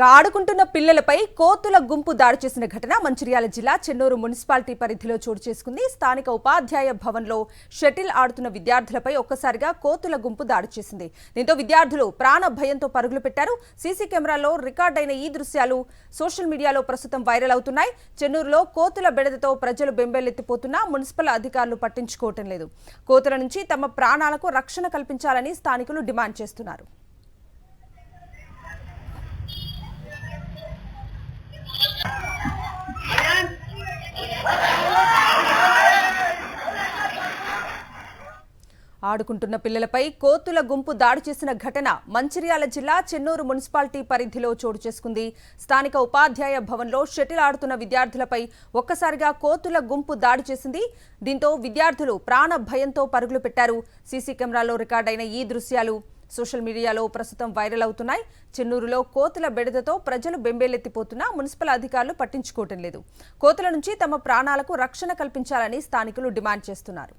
ఆడుకుంటున్న పిల్లలపై కోతుల గుంపు దాడి చేసిన ఘటన మంచిర్యాల జిల్లా చెన్నూరు మున్సిపాలిటీ పరిధిలో చోటు చేసుకుంది. స్థానిక ఉపాధ్యాయ భవన్లో షటిల్ ఆడుతున్న విద్యార్థులపై ఒక్కసారిగా కోతుల గుంపు దాడి చేసింది. దీంతో విద్యార్థులు ప్రాణ భయంతో పరుగులు పెట్టారు. సీసీ కెమెరాలో రికార్డైన ఈ దృశ్యాలు సోషల్ మీడియాలో ప్రస్తుతం వైరల్ అవుతున్నాయి. చెన్నూరులో కోతుల బెడదతో ప్రజలు బెంబేలెత్తిపోతున్నా మున్సిపల్ అధికారులు పట్టించుకోవటం లేదు. కోతుల నుంచి తమ ప్రాణాలకు రక్షణ కల్పించాలని స్థానికులు డిమాండ్ చేస్తున్నారు. ఆడుకుంటున్న పిల్లలపై కోతుల గుంపు దాడి చేసిన ఘటన మంచిర్యాల జిల్లా చెన్నూరు మున్సిపాలిటీ పరిధిలో చోటు చేసుకుంది. స్థానిక ఉపాధ్యాయ భవన్లో షటిల్ ఆడుతున్న విద్యార్థులపై ఒక్కసారిగా కోతుల గుంపు దాడి చేసింది. దీంతో విద్యార్థులు ప్రాణ భయంతో పరుగులు పెట్టారు. సీసీ కెమెరాలో రికార్డైన ఈ దృశ్యాలు సోషల్ మీడియాలో ప్రస్తుతం వైరల్ అవుతున్నాయి. చెన్నూరులో కోతుల బెడదతో ప్రజలు బెంబేలెత్తిపోతున్నా మున్సిపల్ అధికారులు పట్టించుకోవటం లేదు. కోతుల నుంచి తమ ప్రాణాలకు రక్షణ కల్పించాలని స్థానికులు డిమాండ్ చేస్తున్నారు.